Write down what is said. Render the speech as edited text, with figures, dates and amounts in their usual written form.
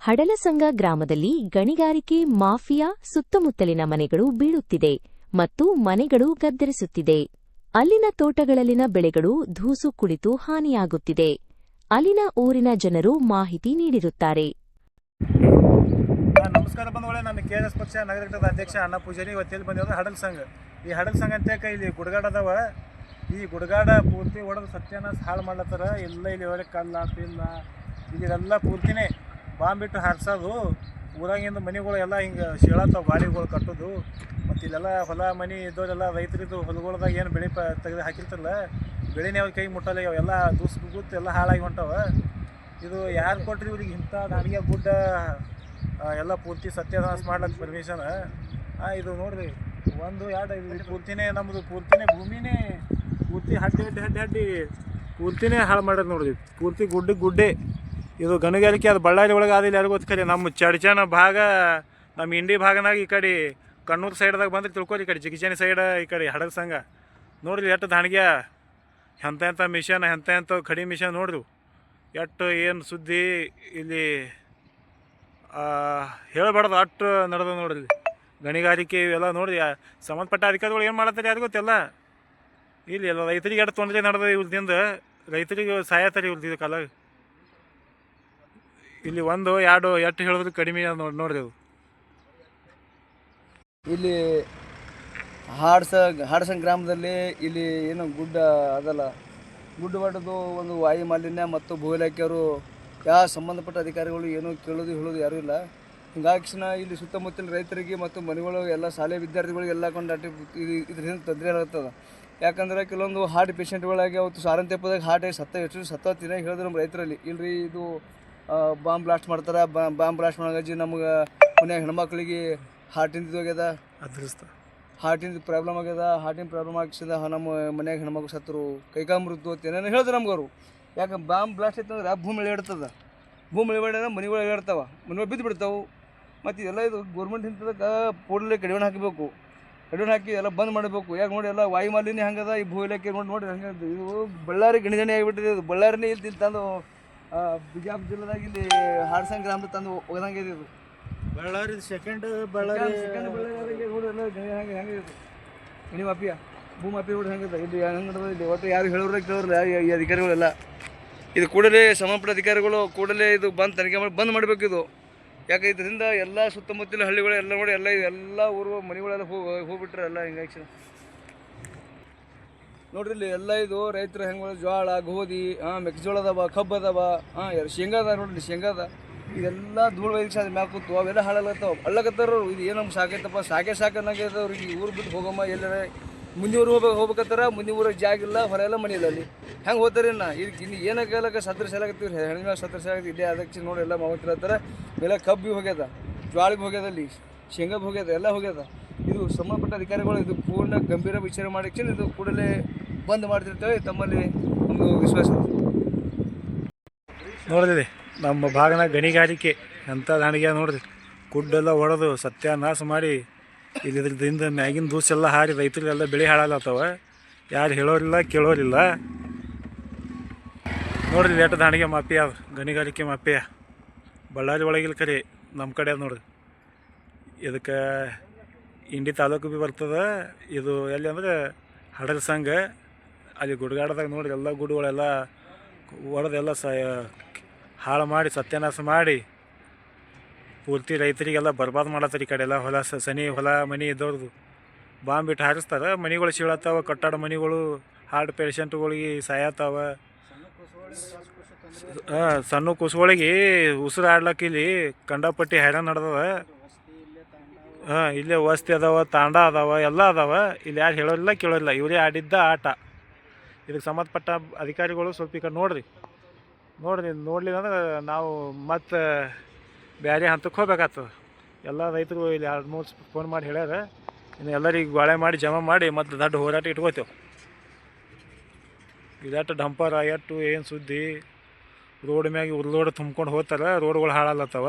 ಹಡಲಸಂಗ ಗ್ರಾಮದಲ್ಲಿ ಗಣಿಗಾರಿಕೆ ಮಾಫಿಯಾ ಸುತ್ತಮುತ್ತಲಿನ ಮನೆಗಳು ಬೀಳುತ್ತಿದೆ ಮತ್ತು ಮನೆಗಳು ಗದ್ದರಿಸುತ್ತಿದೆ. ಅಲ್ಲಿನ ತೋಟಗಳಲ್ಲಿನ ಬೆಳೆಗಳು ಧೂಸು ಕುಳಿತು ಹಾನಿಯಾಗುತ್ತಿದೆ. ಅಲ್ಲಿನ ಊರಿನ ಜನರು ಮಾಹಿತಿ ನೀಡಿರುತ್ತಾರೆ. ನಮಸ್ಕಾರ ಬಂಧುಗಳೇ, ನಾನು KRS ಪಕ್ಷ ನಗರ ಘಟಕದ ಅಧ್ಯಕ್ಷ ಅಣ್ಣ ಪೂಜಾರಿ. ಇವತ್ತು ಬಂದಿರೋದು ಹಡಲಸಂಗ. ಈ ಹಡಲಸಂಗ ಅಂತೇಕ ಇಲ್ಲಿ ಗುಡ್ಗಾಡ ಅದಾವ. ಈ ಗುಡ್ಗಾಡ ಪೂರ್ತಿ ಹೊಡೆದು ಸತ್ಯನಾಶ ಹಾಳು ಮಾಡ್ಲತ್ತಾರ. ಎಲ್ಲ ಇಲ್ಲಿ ಒಳಗೆ ಕಲ್ಲ ಪಿಲ್ಲ ಇಲ್ಲೆಲ್ಲ ಪೂರ್ತಿನೇ ಬಾಂಬ್ ಬಿಟ್ಟು ಹಾರಿಸೋದು. ಊರಾಗಿಂದ ಮನೆಗಳು ಎಲ್ಲ ಹಿಂಗೆ ಶೀಳತ್ತಾವ, ಗಾಡಿಗಳು ಕಟ್ಟೋದು. ಮತ್ತು ಇಲ್ಲೆಲ್ಲ ಹೊಲ ಮನೆ ಇದ್ದವರೆಲ್ಲ ರೈತರಿದ್ದು ಹೊಲಗಳದಾಗ ಏನು ಬೆಳೆ ತೆಗೆದು ಹಾಕಿರ್ತಾರಲ್ಲ, ಬೆಳೆನೇ ಅವ್ರ ಕೈ ಮುಟ್ಟಲ್ಲ. ಅವೆಲ್ಲ ದೂಸ್ಗುತ್ತು ಎಲ್ಲ ಹಾಳಾಗಿ ಹೊಂಟವ. ಇದು ಯಾರು ಕೊಟ್ರಿ ಇವ್ರಿಗೆ ಇಂಥ ಅಡಿಗೆ ಗುಡ್ಡ ಎಲ್ಲ ಪೂರ್ತಿ ಸತ್ಯನಾಶ ಮಾಡ್ಲಕ್ಕ ಪರ್ಮಿಷನ್? ಇದು ನೋಡ್ರಿ, ಒಂದು ಎರಡು ಇದು ಪೂರ್ತಿನೇ ನಮ್ಮದು ಪೂರ್ತಿನೇ ಭೂಮಿನೇ ಪೂರ್ತಿ ಹಡ್ಡಿ ಪೂರ್ತಿನೇ ಹಾಳು ಮಾಡೋದು ನೋಡ್ರಿ. ಪೂರ್ತಿ ಗುಡ್ಡೆ ಇದು ಗಣಿಗಾರಿಕೆ. ಅದು ಬಳ್ಳಾರಿ ಒಳಗೆ ಆದಿಲ್ಲ ಯಾರಿಗೂ ಗೊತ್ತು. ಖರೆ ನಮ್ಮ ಚಡ್ಚನ ಭಾಗ, ನಮ್ಮ ಇಂಡಿ ಭಾಗನಾಗ ಈ ಕಡೆ ಕಣ್ಣೂರು ಸೈಡ್ದಾಗ ಬಂದ್ರೆ ತಿಳ್ಕೊರಿ. ಈ ಕಡೆ ಜಿಗಿಜಾನಿ ಸೈಡ್, ಈ ಕಡೆ ಹಡಲಸಂಗ ನೋಡ್ರಿ. ಎಷ್ಟು ದಾಣಿಗೆ ಎಂಥ ಮಿಷನ್, ಎಂಥ ಕಡಿಮೆ ಮಿಷನ್ ನೋಡ್ರಿ. ಎಷ್ಟು ಏನು ಸುದ್ದಿ ಇಲ್ಲಿ ಹೇಳಬಾರ್ದು ಅಷ್ಟು ನಡೆದ ನೋಡ್ರಿ. ಗಣಿಗಾರಿಕೆ ಇವೆಲ್ಲ ನೋಡ್ರಿ. ಸಂಬಂಧಪಟ್ಟ ಅಧಿಕಾರಿಗಳು ಏನು ಮಾಡತ್ತಾರೆ ಯಾರಿಗೂ ಗೊತ್ತಿಲ್ಲ. ಇಲ್ಲಿ ಎಲ್ಲ ರೈತರಿಗೆ ಎಷ್ಟು ತೊಂದರೆ ನಡೆದ ಇವ್ರದಿಂದ. ರೈತರಿಗೆ ಸಾಯತ್ತಾರೆ ಇವ್ರದ್ದು ಕಾಲ. ಇಲ್ಲಿ ಒಂದು ಎರಡು ಎಷ್ಟು ಹೇಳಿದ್ರು ಕಡಿಮೆ ನೋಡ್ರಿ. ಅದು ಇಲ್ಲಿ ಹಾಡಸಂಗ ಗ್ರಾಮದಲ್ಲಿ ಇಲ್ಲಿ ಏನು ಗುಡ್ಡ ಅದಲ್ಲ, ಗುಡ್ಡ ಹೊಡೆದು ಒಂದು ವಾಯು ಮಾಲಿನ್ಯ ಮತ್ತು ಭೂ ಇಲಾಖೆಯವರು ಯಾವ ಸಂಬಂಧಪಟ್ಟ ಅಧಿಕಾರಿಗಳು ಏನೂ ಕೇಳೋದು ಹೇಳೋದು ಯಾರೂ ಇಲ್ಲ. ಹಿಂಗಾಗಿ ಇಲ್ಲಿ ಸುತ್ತಮುತ್ತಲಿನ ರೈತರಿಗೆ ಮತ್ತು ಮನೆಗಳು ಎಲ್ಲ ಶಾಲೆ ವಿದ್ಯಾರ್ಥಿಗಳಿಗೆ ಎಲ್ಲ ಕೊಂಡಾಟಿ ಇದರಿಂದ ತೊಂದರೆ ಆಗುತ್ತದೆ. ಯಾಕಂದ್ರೆ ಕೆಲವೊಂದು ಹಾರ್ಟ್ ಪೇಷಂಟ್ಗಳಾಗಿ ಅವತ್ತು ಸಾರಂತೆಪ್ಪದಾಗ ಹಾರ್ಟ್ ಎಷ್ಟು ಸತ್ತತ್ತಿನ ಹೇಳಿದ್ರು ನಮ್ಮ ರೈತರಲ್ಲಿ. ಇಲ್ರಿ ಇದು ಬಾಂಬ್ ಬ್ಲಾಸ್ಟ್ ಮಾಡ್ತಾರೆ, ಬಾಂಬ್ ಬ್ಲಾಸ್ಟ್ ಮಾಡೋಗಿ ನಮ್ಗೆ ಮನ್ಯಾಗ ಹೆಣ್ಮಕ್ಳಿಗೆ ಹಾರ್ಟಿಂದ ಹೋಗ್ಯದ, ಹಾರ್ಟಿಂದ ಪ್ರಾಬ್ಲಮ್ ಆಗ್ಯದ. ಹಾರ್ಟಿನ ಪ್ರಾಬ್ಲಮ್ ಆಗಿಸಿದ ನಮ್ಮ ಮನ್ಯಾಗ ಹೆಣ್ಮಕ್ಳು ಸತ್ತರು, ಕೈಕಾಲು ಮುರಿದು ಏನೇನು ಹೇಳಿದ್ರು ನಮ್ಗೆ ಅವರು. ಯಾಕೆ ಬಾಂಬ್ ಬ್ಲಾಸ್ಟ್ ಐತಂದ್ರೆ ಭೂಮಿ ಇಳಿಡ್ತದೆ. ಭೂಮಿ ಇಳಿದ್ರೆ ಮನೆಗಳು ಇಳಿಡ್ತಾವೆ, ಮನೆಗಳು ಬಿದ್ದು ಬಿಡ್ತಾವೆ. ಮತ್ತು ಇದೆಲ್ಲ ಇದು ಗೋರ್ಮೆಂಟ್ ಇಂಥದಕ್ಕೆ ಕೂಡಲೇ ಕಡಿವಾಣ ಹಾಕಬೇಕು. ಕಡಿವಾಣ ಹಾಕಿ ಎಲ್ಲ ಬಂದ್ ಮಾಡಬೇಕು. ಯಾಕೆ ನೋಡಿ ಎಲ್ಲ ವಾಯು ಮಾಲಿನ್ಯ ಹಂಗದ. ಈ ಭೂ ಇಲಾಖೆ ನೋಡಿ ಹಂಗೆ ಇದು ಬಳ್ಳಾರಿ ಗಣಿಗಣಿ ಆಗಿಬಿಟ್ಟಿದೆ. ಇದು ಬಳ್ಳಾರಿನೇ ಇಲ್ಲಿ ತಂದು ಬಿಜಾಪುರ ಜಿಲ್ಲೆದಾಗ ಇಲ್ಲಿ ಹಾಡಸಂಗ ಗ್ರಾಮದ ತಂದು ಒಗದಂಗೆ ಇದೆ. ಇದು ಬಳ್ಳಾರಿ ಸೆಕೆಂಡ್ ಬಳ್ಳಾರಿ ನೋಡಿ ಎಲ್ಲ ಗಣಿ ಹೆಂಗೆ ಇದು ಗಣಿ ಮಾಫಿಯಾ, ಭೂ ಮಾಫಿಯಾ ನೋಡಿ ಹೆಂಗಿದೆ. ಇಲ್ಲಿ ಹೆಂಗೆ ನಡೆದ ಇಲ್ಲಿ ಒಟ್ಟು ಯಾರು ಹೇಳೋರ ಕೇಳೋರಿಲ್ಲ ಈ ಅಧಿಕಾರಿಗಳೆಲ್ಲ. ಇದು ಕೂಡಲೇ ಸಂಬಂಧಪಟ್ಟ ಅಧಿಕಾರಿಗಳು ಕೂಡಲೇ ಇದು ಬಂದು ತನಿಖೆ ಮಾಡಿ ಬಂದ್ ಮಾಡಬೇಕು ಇದು. ಯಾಕೆ ಇದರಿಂದ ಎಲ್ಲ ಸುತ್ತಮುತ್ತಲ ಹಳ್ಳಿಗಳು ಎಲ್ಲ ನೋಡಿ ಎಲ್ಲ ಊರು ಮನೆಗಳೆಲ್ಲ ಹೋಗ್ಬಿಟ್ರೆ ಎಲ್ಲ ಹಿಂಗಾಗಿ ನೋಡ್ರಿ. ಇಲ್ಲಿ ಎಲ್ಲ ಇದು ರೈತರು ಹೆಂಗೆ ಜೋಳ, ಗೋಧಿ, ಮೆಕ್ಕೆಜೋಳ ಅದಾವ, ಕಬ್ಬು ಅದಾವ, ಶೇಂಗಾ ಅದ ನೋಡ್ರಿ. ಶೇಂಗಾ ಅದ. ಇದೆಲ್ಲ ಧೂಳು ವೈದ್ಯ ಮ್ಯಾಗ ಕೂತು ಅವೆಲ್ಲ ಹಾಳಾಗತ್ತಾವ. ಅಳ್ಳಕತ್ತಾರ. ಇದು ಏನು ನಮ್ಗೆ ಸಾಕೈತಪ್ಪ, ಸಾಕನ್ನಾಗ್ಯದ ಅವ್ರಿಗೆ. ಊರು ಬಿಟ್ಟು ಹೋಗಮ್ಮ, ಎಲ್ಲರ ಮುಂದೆ ಊರು ಹೋಗ್ಬೇಕತ್ತಾರ. ಮುಂದೆ ಊರಿಗೆ ಜಾಗ ಇಲ್ಲ, ಹೊರ ಎಲ್ಲ ಮನೆ ಇಲ್ಲ. ಅಲ್ಲಿ ಹೆಂಗೆ ಹೋಗ್ತಾರೆ ಇಲ್ಲಿ ಏನಾಗಲಕ್ಕ ಸತ್ರ ಸಾಲಾಗತ್ತೀವಿ, ಹೆಣ್ಣ ಸತ್ರ ಸಾಲಾಗತ್ತೀವಿ. ಇಲ್ಲೇ ಅದಕ್ಕೆ ನೋಡಿ ಎಲ್ಲ ಮಾವತ್ತಿರತ್ತಾರ. ಎಲ್ಲ ಕಬ್ಬು ಹೋಗ್ಯದ, ಜ್ವಾಳಿಗೆ ಹೋಗ್ಯದ, ಅಲ್ಲಿ ಶೇಂಗಾ ಹೋಗ್ಯದ, ಎಲ್ಲ ಹೋಗ್ಯದ. ಇದು ಸಂಬಂಧಪಟ್ಟ ಅಧಿಕಾರಿಗಳು ಇದು ಪೂರ್ಣ ಗಂಭೀರ ವಿಚಾರ ಮಾಡಕ್ಕೆ ಇದು ಕೂಡಲೇ ಬಂದ್ ಮಾಡ್ತಿರ್ತೇವೆ ತಮ್ಮಲ್ಲಿ ಒಂದು ವಿಶ್ವಾಸ ನೋಡಿದ್ರಿ. ನಮ್ಮ ಭಾಗನಾಗ ಗಣಿಗಾರಿಕೆ ಎಂಥ ದಾಣಿಗೆ ನೋಡ್ರಿ. ಗುಡ್ಡೆಲ್ಲ ಹೊಡೆದು ಸತ್ಯಾನಾಶ ಮಾಡಿ ಇಲ್ಲಿ ಇದ್ರದಿಂದ ಮ್ಯಾಗಿನ ದೂಸೆಲ್ಲ ಹಾರಿ ರೈತರಿಗೆಲ್ಲ ಬೆಳೆ ಹಾಳಾಗ್ಲತ್ತವ. ಯಾರು ಹೇಳೋರಿಲ್ಲ ಕೇಳೋರಿಲ್ಲ ನೋಡ್ರಿ. ಎಷ್ಟು ದಾಣಿಗೆ ಮಾಫಿಯಾ, ಗಣಿಗಾರಿಕೆ ಮಾಫಿಯಾ ಬಳ್ಳಾರಿ ಒಳಗಿಲ್ಲ ಕರೆ ನಮ್ಮ ಕಡೆ ಅದು ನೋಡ್ರಿ. ಇದಕ್ಕೆ ಇಂಡಿ ತಾಲೂಕು ಭೀ ಬರ್ತದೆ. ಇದು ಎಲ್ಲಿ ಅಂದ್ರೆ ಹಡಲಸಂಗ. ಅಲ್ಲಿ ಗುಡ್ಗಾಡದಾಗ ನೋಡ್ರಿ ಎಲ್ಲ ಗುಡ್ಗಳೆಲ್ಲ ಹೊಡೆದೆಲ್ಲ ಹಾಳು ಮಾಡಿ ಸತ್ಯನಾಶ ಮಾಡಿ ಪೂರ್ತಿ ರೈತರಿಗೆಲ್ಲ ಬರ್ಬಾದ್ ಮಾಡತ್ತಾರೆ. ಈ ಕಡೆ ಎಲ್ಲ ಹೊಲ ಸನಿ ಹೊಲ ಮನೆ ಇದ್ದವ್ರದ್ದು ಬಾಂಬ್ ಬಿಟ್ಟು ಹಾರಿಸ್ತಾರೆ. ಮನೆಗಳು ಸೀಳತ್ತಾವ, ಕಟ್ಟಡ ಮನೆಗಳು, ಹಾರ್ಟ್ ಪೇಷಂಟ್ಗಳಿಗೆ ಸಾಯತ್ತಾವ. ಸಣ್ಣ ಕುಸುಗಳಿಗೆ ಉಸಿರು ಆಡ್ಲಕ್ಕ ಇಲ್ಲಿ ಕಂಡಪಟ್ಟಿ ಹೈರಾಣ ನಡೆದವ. ಇಲ್ಲೇ ವಸ್ತಿ ಅದಾವ, ತಾಂಡ ಅದಾವ, ಎಲ್ಲ ಅದಾವ. ಇಲ್ಲಿ ಯಾರು ಹೇಳೋರಿಲ್ಲ ಕೇಳೋರಿಲ್ಲ. ಇವರೇ ಆಡಿದ್ದ ಆಟ. ಇದಕ್ಕೆ ಸಂಬಂಧಪಟ್ಟ ಅಧಿಕಾರಿಗಳು ಸ್ವಲ್ಪ ಈ ಕಡೆ ನೋಡ್ರಿ. ನೋಡಲಿಲ್ಲ ಅಂದ್ರೆ ನಾವು ಮತ್ತೆ ಬೇರೆ ಹಂತಕ್ಕೆ ಹೋಗ್ಬೇಕಾಗ್ತದೆ. ಎಲ್ಲ ರೈತರು ಇಲ್ಲಿ 2-3 ಫೋನ್ ಮಾಡಿ ಹೇಳ್ಯಾರ. ಇನ್ನು ಎಲ್ಲರಿಗೆ ಗೋಳೆ ಮಾಡಿ ಜಮಾ ಮಾಡಿ ಮತ್ತು ದೊಡ್ಡ ಹೋರಾಟ ಇಟ್ಕೋತೇವೆ. ಇದಟ್ಟು ಡಂಪರ್ ಎಷ್ಟು ಏನು ಸುದ್ದಿ. ರೋಡ್ ಮ್ಯಾಗೆ ರೋಡ್ ತುಂಬ್ಕೊಂಡು ಹೋಗ್ತಾರೆ. ರೋಡ್ಗಳು ಹಾಳಾಗ್ಲತ್ತವ.